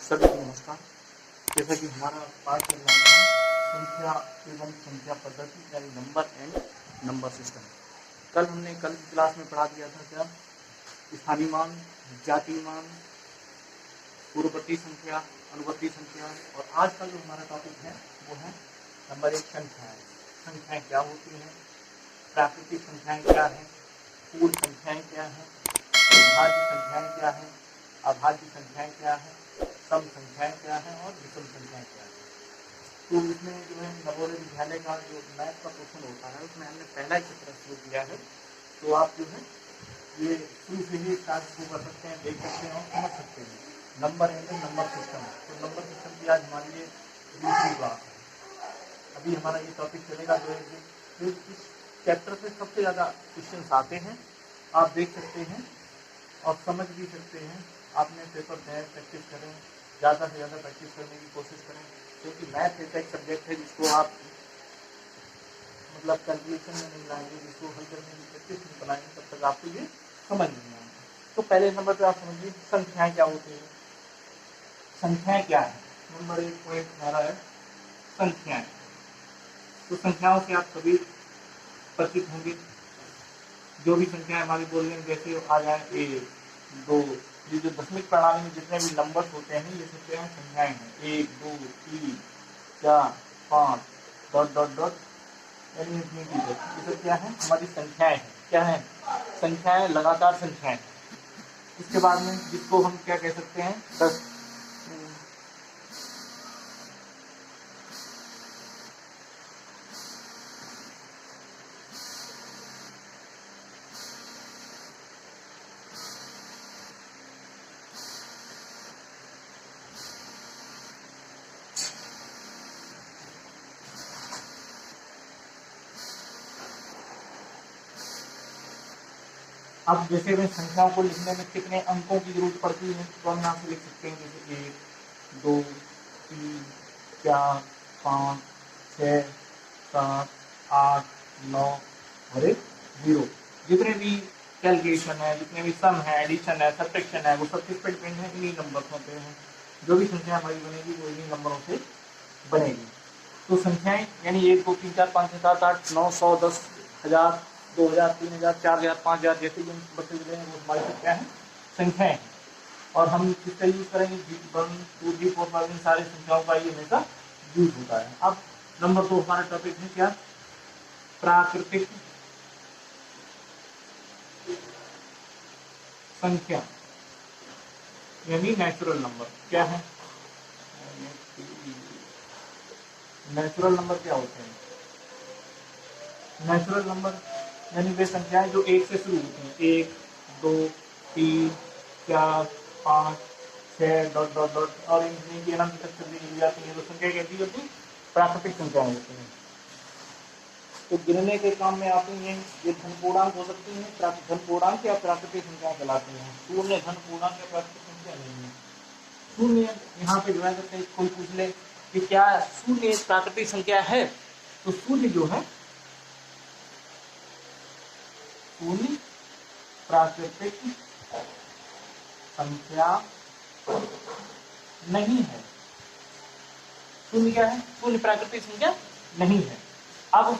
सभी को नमस्कार। जैसा कि हमारा पाठ चल रहा था संख्या एवं संख्या पद्धति यानी नंबर एंड नंबर सिस्टम। कल की क्लास में पढ़ा दिया था क्या स्थानीय मान, जातीय मान, पूर्ववर्ती संख्या, अनुवर्ती संख्या। और आज का जो हमारा टॉपिक है वो है नंबर 1 संख्याएं। संख्याएं क्या होती हैं, प्राकृतिक संख्याएं क्या है, पूर्ण संख्याएं क्या है, भाज्य संख्याएं क्या है, अभाज्य संख्याएं क्या है, सम संख्याएं क्या है और विषम संख्याएं क्या है। तो इसमें जो है नवोदय विद्यालय का जो मैथ का क्वेश्चन होता है उसमें हमने पहला ही चित्र शुरू किया है। तो आप जो है ये शुरू से ही स्टार्ट शुरू कर सकते हैं, देख सकते हैं और समझ सकते हैं। Number and number system. तो नंबर सिस्टम की आज हमारे लिए दूसरी क्लास है। अभी हमारा ये टॉपिक चलेगा जो है इस चैप्टर से सबसे ज़्यादा क्वेश्चन आते हैं, आप देख सकते हैं और समझ भी सकते हैं। आपने पेपर दें, प्रैक्टिस करें, ज़्यादा से ज़्यादा प्रैक्टिस करने की कोशिश करें, क्योंकि मैथ ऐसा एक सब्जेक्ट है जिसको आप मतलब कैलकुलेशन में नहीं लाएंगे, जिसको हल करने की प्रैक्टिस नहीं बनाएंगे तब तक आपको ये समझ नहीं आएगा। तो पहले नंबर पर आप समझिए संख्याएं क्या होती हैं। संख्याएं क्या है, नंबर 1 पॉइंट हमारा है संख्याएं। तो संख्याओं से आप सभी परिचित होंगे। जो भी संख्याएं हमारी बोल रहे हैं जैसे आ जाए 1, 2, ये जो दशमिक प्रणाली में जितने भी नंबर्स होते हैं ये सब क्या है, संख्याएं हैं। 1, 2, 3, 4, 5 डॉट डॉट डॉट यानी इंफिनिटी तक, ये सब क्या है, हमारी संख्याएं हैं। क्या है, संख्याएं, लगातार संख्याएं। इसके बाद में जिसको हम क्या कह सकते हैं, 10। अब जैसे में संख्याओं को लिखने में कितने अंकों की जरूरत पड़ती है तो हम यहाँ से लिख सकते हैं जैसे 1, 2, 3, 4, 5, 6, 7, 8, 9 और 0। जितने भी कैलकुलेशन है, जितने भी सम है, एडिशन है, सब्ट्रैक्शन है, वो सब किस पे डिपेंड है, इन्हीं नंबर्स पे हैं। जो भी संख्या हमारी बनेगी वो इन्हीं नंबरों से बनेगी। तो संख्याएं यानी 1, 2, 3, 4, 5, 6, 7, 8, 9, 100, 10, 1000, 2000, 3000, 4000, 5000 जैसे भी बच्चे मिले हैं वो हमारी क्या है, संख्याएं हैं। और हम किसका यूज करेंगे, 1, 2, 3, 4, 5 इन सारे संख्याओं का ये हमेशा यूज होता है। अब नंबर 2 हमारा टॉपिक है क्या, प्राकृतिक संख्या यानी नेचुरल नंबर। क्या है, नेचुरल नंबर क्या होते हैं, नेचुरल नंबर यानी वे संख्याएं जो 1 से शुरू होती हैं। 1, 2, 3, 4, 5, 6 डॉट डॉट डॉट और इनकी अनंत तक चली जाती है। तो संख्या कैसी होती है, प्राकृतिक संख्याएं होती हैं। तो गिनने के काम में आती हैं, ये धन पूर्णांक हो सकती हैं, धन पूर्णांक या प्राकृतिक संख्याएं कहलाती हैं। शून्य धन पूर्णांक या प्राकृतिक संख्या नहीं है। शून्य यहाँ पे जो है कोई पूछ ले कि क्या शून्य एक प्राकृतिक संख्या है, तो शून्य जो है शून्य प्राकृतिक संख्या नहीं है। शून्य क्या है, शून्य प्राकृतिक संख्या नहीं है। अब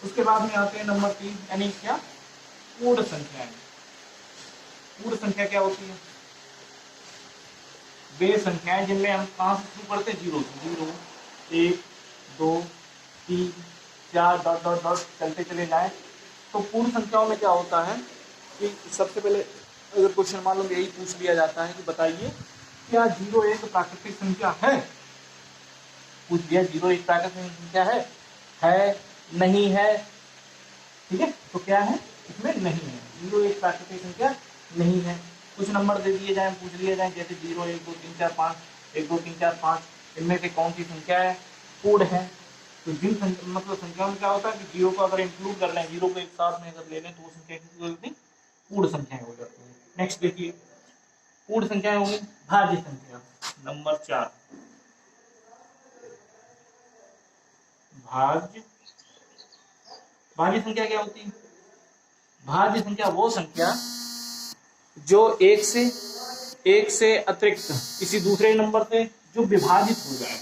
उसके बाद में आते हैं नंबर 3 यानी क्या, पूर्ण संख्याएं। पूर्ण संख्या क्या होती है, वे संख्याएं जिनमें हम कहां से शुरू करते हैं, 0 से। 0, 1, 2, 3, 4 डॉट डॉट डॉट चलते चले जाए। तो पूर्ण संख्याओं में क्या होता है कि सबसे पहले अगर क्वेश्चन मान लो यही पूछ लिया जाता है कि बताइए क्या 0 एक प्राकृतिक संख्या है, पूछ दिया 0 एक प्राकृतिक संख्या है नहीं है, ठीक है। तो क्या है, इसमें नहीं है, 0 एक प्राकृतिक संख्या नहीं है। कुछ नंबर दे दिए जाए, पूछ लिए जाए जैसे 0, 1, 2, 3, 4, 5, 1, 2, 3, 4, 5 इनमें से कौन सी संख्या है, पूर्ण है। तो जिन मतलब संख्या में क्या होता है कि 0 को अगर इंक्लूड कर लें, 0 को एक साथ में अगर ले लें तो वो संख्या की पूर्ण संख्याएं हो जाती है। नेक्स्ट देखिए, पूर्ण संख्याएं होंगी भाज्य संख्या। नंबर 4 भाज्य संख्या क्या होती है, भाज्य संख्या वो संख्या जो 1 से एक से अतिरिक्त किसी दूसरे नंबर से जो विभाजित हो जाए,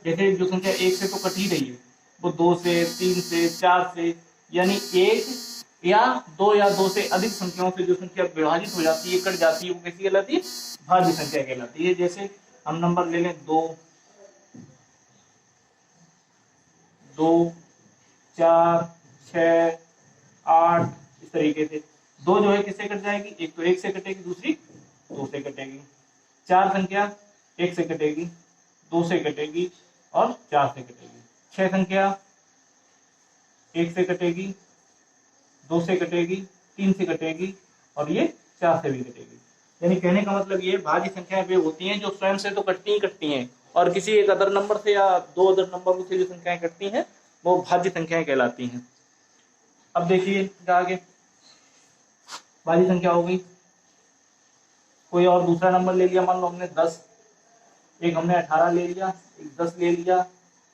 जैसे जो संख्या एक से तो कट ही रही है, वो दो से, तीन से, चार से, यानी एक या दो से अधिक संख्याओं से जो संख्या विभाजित हो जाती है, कट जाती है, वो कैसी कहलाती है? भाज्य संख्या कहलाती है। जैसे हम नंबर ले लें 2, 4, 6, 8, इस तरीके से। 2 जो है किससे कट जाएगी? एक तो 1 से कटेगी, दूसरी 2 से कटेगी। 4 संख्या 1 से कटेगी, 2 से कटेगी और 4 से कटेगी। 6 संख्या 1 से कटेगी, 2 से कटेगी, 3 से कटेगी और ये 4 से भी कटेगी। यानी कहने का मतलब ये भाज्य संख्याएं वे होती हैं जो स्वयं से तो कटती हैं और किसी एक अदर नंबर से या दो अदर नंबरों से जो संख्याएं कटती हैं वो भाज्य संख्याएं कहलाती हैं। अब देखिए आगे, भाज्य संख्या हो गई। कोई और दूसरा नंबर ले लिया, मान लो हमने 10, एक हमने 18 ले लिया, एक 10 ले लिया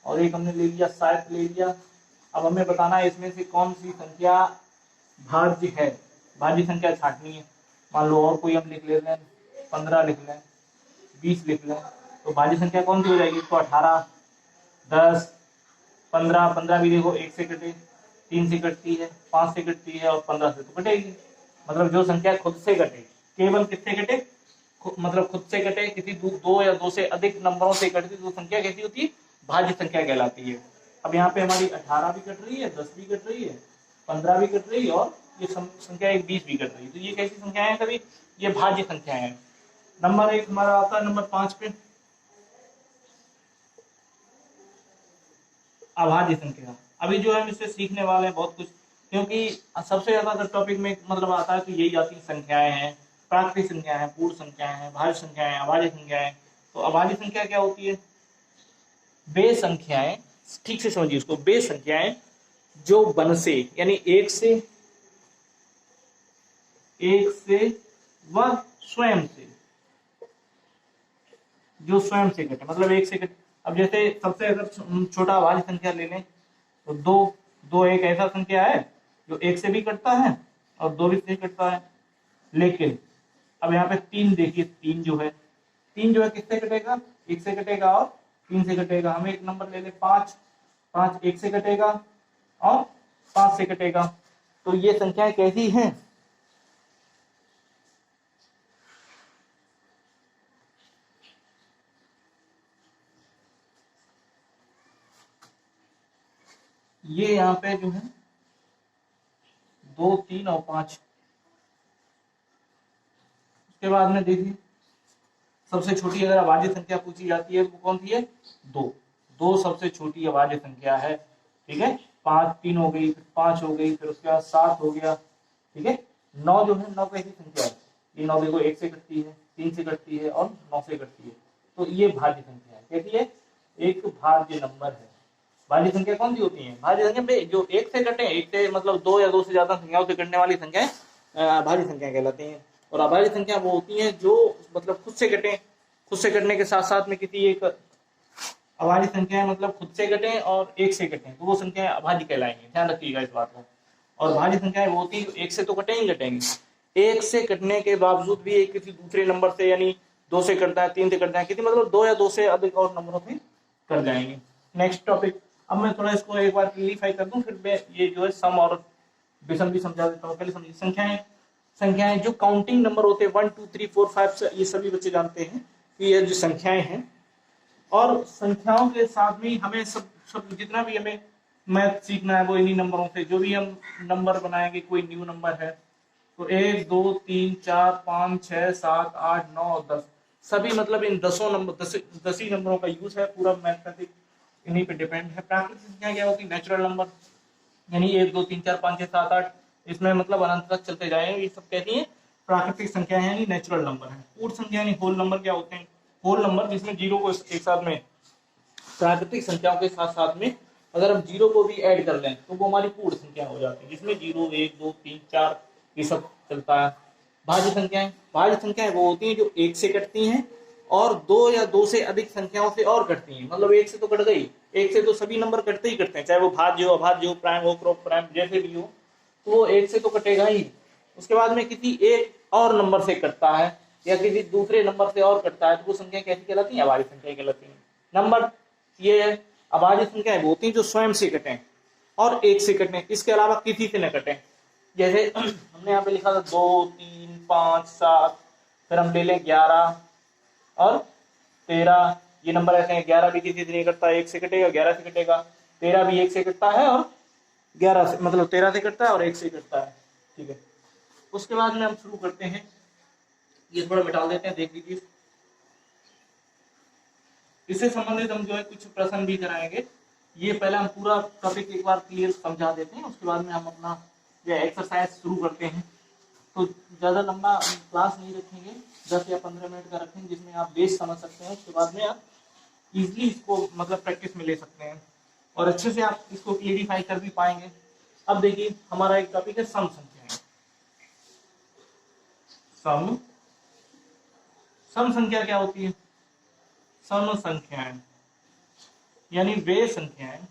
और एक हमने ले लिया 60 ले लिया। अब हमें बताना है इसमें से कौन सी संख्या भाज्य है। भाज्य संख्या छांटनी है। मान लो और कोई हम लिख ले लें, 15 लिख लें, 20 लिख लें, तो भाज्य संख्या कौन सी हो जाएगी? तो 18, 10, 15। 15 भी देखो 1 से कटे, 3 से कटती है, 5 से कटती है और 15 से तो कटेगी। मतलब जो संख्या खुद से कटे, केवल किससे कटे? मतलब खुद से कटे, किसी दो या दो से अधिक नंबरों से कटती तो संख्या कैसी होती है? भाज्य संख्या कहलाती है। अब यहाँ पे हमारी 18 भी कट रही है, 10 भी कट रही है, 15 भी कट रही है और ये संख्या 20 भी कट रही है। तो ये कैसी संख्याएं हैं सभी? ये भाज्य संख्याएं हैं। नंबर 1 हमारा आता है नंबर 5 पे, अभाज्य संख्या। अभी जो है हम इससे सीखने वाले हैं बहुत कुछ, क्योंकि सबसे ज्यादा अगर टॉपिक में मतलब आता है तो यही आती संख्याएं हैं, प्राकृतिक संख्याएं हैं, पूर्ण संख्याएं हैं, भाज्य संख्याएं हैं, अभाज्य संख्याएं। तो अभाज्य संख्या क्या होती है? वे संख्याएं, ठीक से समझिए उसको, वे संख्याएं जो वन से यानी एक से व स्वयं से, जो स्वयं से कटे, मतलब एक से कटे। अब जैसे सबसे अगर छोटा अभाज्य संख्या ले लें तो दो एक ऐसा संख्या है जो एक से भी कटता है और 2 भी से कटता है। लेकिन अब यहाँ पे 3 देखिए, 3 जो है किससे कटेगा? 1 से कटेगा और 3 से कटेगा। हम एक नंबर ले ले 5, 5 1 से कटेगा और 5 से कटेगा। तो ये संख्याएं कैसी हैं? ये यहाँ पे जो है 2, 3 और 5। उसके बाद में देखिए सबसे छोटी अगर अभाज्य संख्या पूछी जाती है तो कौन सी है? 2 सबसे छोटी अभाज्य संख्या है। ठीक है, 5 3 हो गई, फिर 5 हो गई, फिर उसके बाद 7 हो गया। ठीक है, 9 जो है 9 कैसी संख्या है? ये 9 देखो 1 से कटती है, 3 से कटती है और 9 से कटती है। तो ये भाज्य संख्या है। कैसी है? एक भाज्य नंबर है। भाज्य संख्या कौन सी होती है? भाज्य संख्या में जो 1 से कटे, 1 से मतलब 2 या 2 से ज्यादा संख्याओं से कटने वाली संख्याएं भाज्य संख्या कहलाती हैं। और अभाज्य संख्या वो होती हैं जो मतलब खुद से कटे, खुद से कटने के साथ साथ में किसी एक अभाज्य संख्या मतलब खुद से कटे और 1 से कटे तो वो संख्याएं अभाज्य कहलाएंगी। ध्यान रखिएगा इस बात को। और भाज्य संख्याएं वो होती है जो 1 से तो कटेंगी, 1 से कटने के बावजूद भी एक किसी दूसरे नंबर से, यानी 2 से कटता है, 3 से कटता है, किसी मतलब 2 या 2 से अधिक और नंबरों से कट जाएंगे। नेक्स्ट टॉपिक, अब मैं थोड़ा इसको एक बार क्लियरिफाई कर दूं, फिर मैं ये जो है सम और विषम भी समझा देता हूँ। पहले समझिए संख्याएं जो काउंटिंग नंबर होते हैं 1 2 3 4 5, ये सभी बच्चे जानते हैं कि ये जो संख्याएं हैं। और संख्याओं के साथ में हमें सब जितना भी हमें मैथ सीखना है वो इन्हीं नंबरों से। जो भी हम नंबर बनाएंगे, कोई न्यू नंबर है तो 1 2 3 4 5 6 7 8 9 और 10, सभी मतलब इन 10 ही नंबरों का यूज है। पूरा मैथमेटिक इन्हीं पे डिपेंड है। प्राकृतिक संख्या क्या होती है? नेचुरल नंबर, यानी 1 2 3 4 5 6 7 8, इसमें मतलब अनंत तक चलते जाएंगे। ये सब कहती है प्राकृतिक संख्या है, यानी नेचुरल नंबर है। पूर्ण संख्या यानी होल नंबर क्या होते हैं? होल नंबर जिसमें जीरो को एक साथ में, प्राकृतिक संख्याओं के साथ साथ में अगर हम जीरो को भी ऐड कर लें तो वो हमारी पूर्ण संख्या हो जाती है, जिसमें 0 1 2 3 4 ये सब चलता है। भाज्य संख्याएं वो होती हैं जो 1 से कटती हैं और 2 या 2 से अधिक संख्याओं से और कटती हैं। मतलब 1 से तो कट गई, 1 से तो सभी नंबर कटते ही कटते हैं, चाहे वो भाज्य हो, अभाज्य हो, प्राइम हो, क्रॉस प्राइम, जैसे भी हो, तो वो 1 से तो कटेगा ही। उसके बाद में किसी एक और नंबर से कटता है, या किसी दूसरे नंबर से और कटता है तो वो संख्या कैसी कहलाती है? अभाज्य संख्या कहलाती है। नंबर ये है अभाज्य संख्याएं वो होती हैं जो स्वयं से कटें और एक से कटें, इसके अलावा किसी से न कटें। जैसे हमने यहाँ पे लिखा था 2, 3, 5, 7, फिर हम ले लें 11 और 13, ये नंबर ऐसे हैं। 11 भी किसी से नहीं कटता, एक से कटेगा, 11 से कटेगा। 13 भी एक से कटता है और 11 से, मतलब 13 से कटता है और एक से कटता है। ठीक है, उसके बाद में हम शुरू करते हैं। ये थोड़ा मिटा देते हैं, देख लीजिए। इससे संबंधित हम जो है कुछ प्रश्न भी कराएंगे। ये पहले हम पूरा टॉपिक एक बार क्लियर समझा देते हैं, उसके बाद में हम अपना ये एक्सरसाइज शुरू करते हैं। तो ज़्यादा लंबा क्लास नहीं रखेंगे, 10 या 15 मिनट का रखेंगे जिसमें आप बेस समझ सकते हैं। उसके बाद में आप इजीली इसको मतलब प्रैक्टिस में ले सकते हैं और अच्छे से आप इसको क्लियरिफाई कर भी पाएंगे। अब देखिए हमारा एक टॉपिक है सम संख्याएं। सम संख्या क्या होती है? सम संख्याएं यानी वे संख्याएं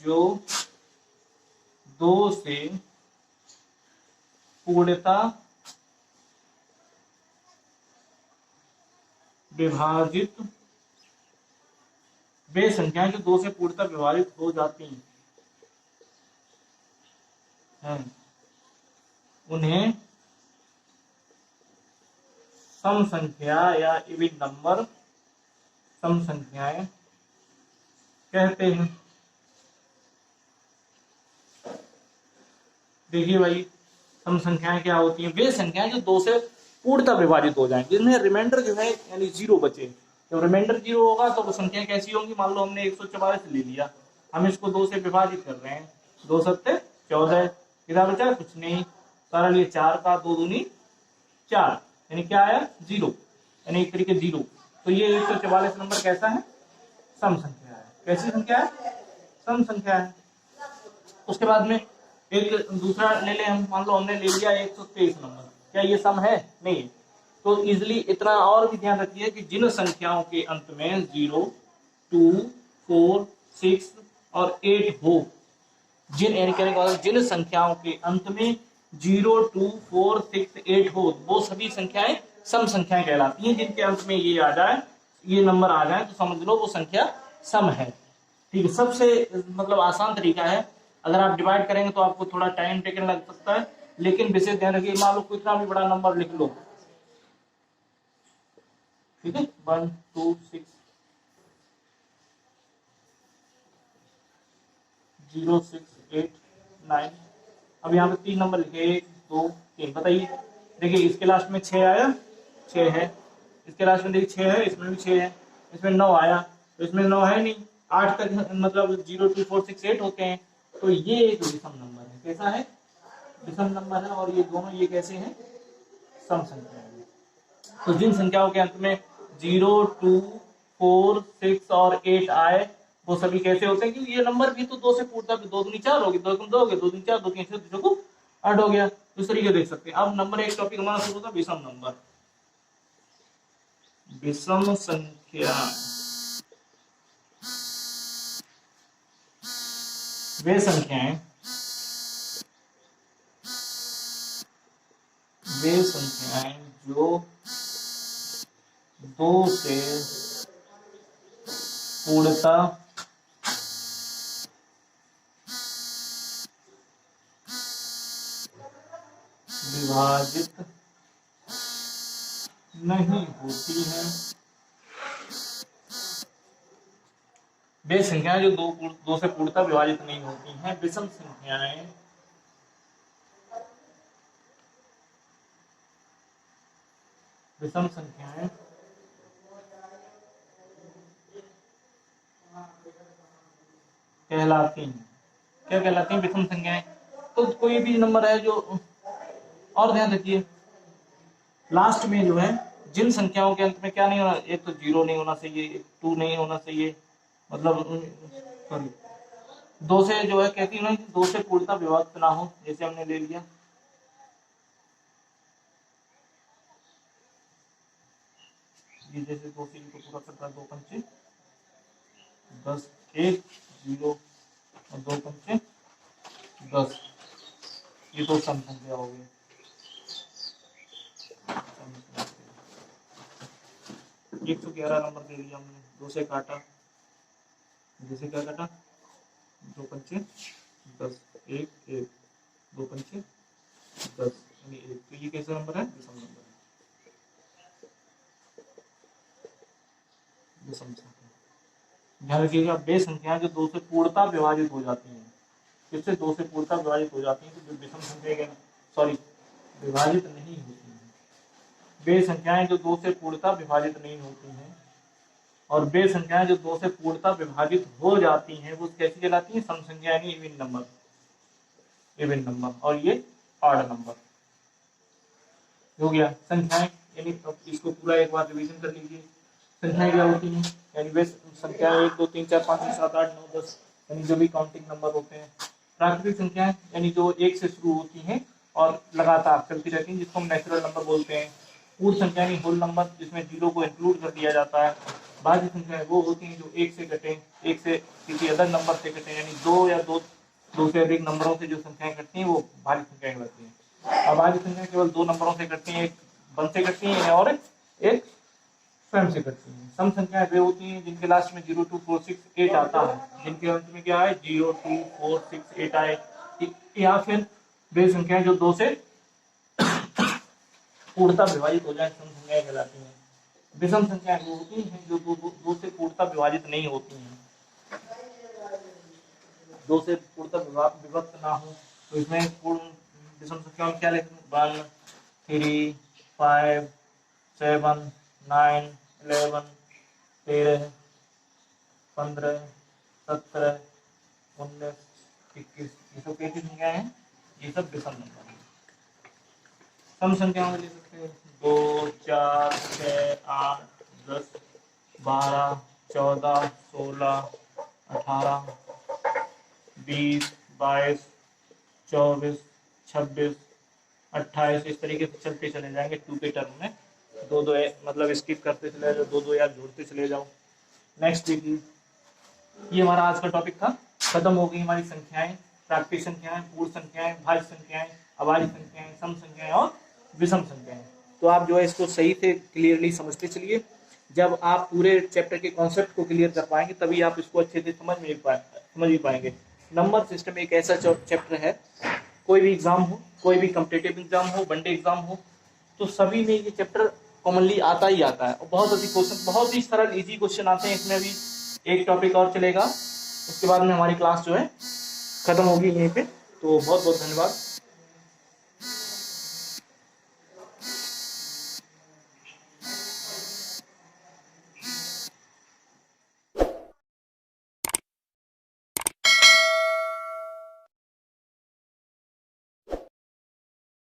जो 2 से पूर्णतः विभाजित, वे संख्याएं जो 2 से पूर्णतः विभाजित हो जाती हैं उन्हें सम संख्या या इवन नंबर सम संख्याएं कहते हैं। देखिए भाई, सम संख्याएं क्या होती हैं? वे संख्याएं जो 2 से पूर्णतः विभाजित हो जाएं, जिनमें रिमाइंडर जो है यानी 0 बचे। जब रिमाइंडर 0 होगा तो वो संख्या कैसी होंगी? मान लो हमने 144 ले लिया, हम इसको 2 से विभाजित कर रहे हैं, 2 सत्ते 14, कितना बचा? कुछ नहीं। सारा लिए 4 का 2 दूनी 4, यानी क्या आया? 0, यानी एक तरीके 0। तो ये 144 नंबर कैसा है? सम संख्या है। कैसी संख्या है? सम संख्या है। उसके बाद में एक दूसरा ले ले हम, मान लो हमने ले लिया 123 नंबर, क्या ये सम है? नहीं। तो इजिली इतना और भी ध्यान रखिए कि जिन संख्याओं के अंत में 0, 2, 4, 6 और 8 हो, जिन यानी कहने का मतलब जिन संख्याओं के अंत में 0, 2, 4, 6, 8 हो, वो सभी संख्याएं सम संख्याएं कहलाती हैं। जिनके अंत में ये आ जाए, ये नंबर आ जाए, तो समझ लो वो संख्या सम है। ठीक है, सबसे मतलब आसान तरीका है। अगर आप डिवाइड करेंगे तो आपको थोड़ा टाइम टेकन लग सकता है, लेकिन विशेष ध्यान रखिए, मान लो कितना भी बड़ा नंबर लिख लो, ठीक है, 1, 2, 6, 0, 6, 8, 9। अब यहाँ पे 3 नंबर लिखे, 1, 2, 3। बताइए, देखिए इसके लास्ट में 6 आया, 6 है। इसके लास्ट में देखिए 6 है, इसमें भी 6 है। इसमें 9 आया, तो इसमें 9 है नहीं। 8 तक मतलब 0, 2, 4, 6, 8 होते हैं। तो ये एक विषम नंबर है। कैसा है? विषम नंबर है। और ये दोनों ये कैसे हैं? सम संख्या है। तो जिन संख्याओं के अंत में 0, 2, 4, 6 और 8 आए, वो सभी कैसे होते हैं? क्योंकि ये नंबर भी तो 2 से पूर्णतः, 2 दूनी 4 होगी, 2 2 हो गए, 2 दूनी 4, 2 3 6, 2 8 हो गया। इस तरीके देख सकते हैं। अब नंबर एक टॉपिक हमारा शुरू होगा विषम नंबर। विषम संख्या वे संख्याएं जो 2 से पूर्णतः विभाजित नहीं होती हैं। वे संख्याएं जो 2 से पूर्णतः विभाजित नहीं होती हैं। विषम संख्याएं कहलाती हैं। क्या कहलाती हैं? विषम संख्याएं। तो कोई भी नंबर है जो, और ध्यान रखिए, लास्ट में जो है जिन संख्याओं के अंत में क्या नहीं होना, एक तो 0 नहीं होना चाहिए, एक 2 नहीं होना चाहिए, मतलब सॉरी 2 से जो है कहती है ना कि 2 से पूर्णतः विभाजित ना हो। जैसे हमने ले लिया ये, जैसे 2 से को पूरा करता है, 2 पंचे 10, 1, 0 और 2 पंचे 10। ये तो सम संख्या हो गई। 111 नंबर दे दिया हमने, 2 से काटा, 2 से क्या काटा, 2 पंचे 10, 1 1, 2 पंचे 10 यानी 1। तो ये कैसा नंबर है, विषम नंबर है, विषम संख्या। ध्यान रखिएगा, वे संख्याएं जो 2 से पूर्णतः विभाजित हो जाती हैं, किससे 2 से पूर्णतः विभाजित हो जाती हैं, तो जो विषम संख्या सॉरी विभाजित नहीं होती हैं। वे संख्याएं जो 2 से पूर्णतः विभाजित नहीं होती हैं और वे संख्याएं जो 2 से पूर्णतः विभाजित हो जाती हैं वो कैसी कहलाती हैं, सम संख्या यानी इवन नंबर, इवन नंबर। और ये ऑड नंबर हो गया। संख्याएं यानी इसको पूरा एक बार रिवीजन कर लीजिए। संख्याएं क्या होती हैं, यानी वे संख्याएं 1 2 3 4 5 6 7 8 9 10 यानी जो भी काउंटिंग नंबर होते हैं। प्राकृतिक संख्याएं यानी जो 1 से शुरू होती हैं और लगातार चलती रहती हैं, जिसको हम नेचुरल नंबर बोलते हैं। पूर्ण संख्या यानी होल नंबर, जिसमें जीरो को इंक्लूड कर दिया जाता है। भाज्य संख्याएं वो होती हैं जो 1 से कटे, 1 से किसी अदर नंबर से कटे, यानी 2 या 2 से अधिक नंबरों से जो संख्याएं कटती हैं वो भाज्य संख्याएं कहलाती हैं। अभाज्य संख्या केवल 2 नंबरों से कटती हैं, एक 1 से कटती हैं और एक स्वयं से कटती हैं। सम संख्याएं वे होती हैं जिनके लास्ट में 0 2 4 6 8 आता है, जिनके अंत में क्या है 0 2 4 6 8 आए, या फिर वे संख्याएं जो 2 से पूर्णतः विभाजित हो जाए, सम संख्याएं कहलाती हैं। विषम संख्याएं वो होती हैं जो 2 से पूर्णतः विभाजित नहीं होती हैं, 2 से पूर्णतः विभक्त ना हो। तो इसमें पूर्ण विषम संख्या में क्या लिखें, 1 3 5 7 9 11 13 15 17 19 21 ये सब कैसी संख्याएं हैं, ये सब विषम नंबर है। सम संख्याओं में ले सकते हैं 2 4 6 8 10 12 14 16 18 20 22 24 26 28 इस तरीके से चलते चले जाएंगे 2 के टर्म में, 2 2 मतलब स्किप करते चले जाओ, 2 2 यार जोड़ते चले जाओ। नेक्स्ट देखिए, ये हमारा आज का टॉपिक था, खत्म हो गई हमारी संख्याएं, प्राकृतिक संख्याएं, पूर्ण संख्याएं, भाज्य संख्याएं, अभाज्य संख्याएं, सम संख्याएं और विषम संख्याएं। तो आप जो है इसको सही से क्लियरली समझते चलिए। जब आप पूरे चैप्टर के कॉन्सेप्ट को क्लियर कर पाएंगे तभी आप इसको अच्छे से समझ भी पाएंगे। नंबर सिस्टम एक ऐसा चैप्टर है, कोई भी एग्जाम हो, कोई भी कॉम्पिटिटिव एग्जाम हो, वनडे एग्जाम हो, तो सभी में ये चैप्टर कॉमनली आता ही आता है और बहुत अधिक क्वेश्चन, बहुत ही सरल इजी क्वेश्चन आते हैं इसमें। भी एक टॉपिक और चलेगा, उसके बाद में हमारी क्लास जो है खत्म होगी यहीं पे। तो बहुत बहुत धन्यवाद।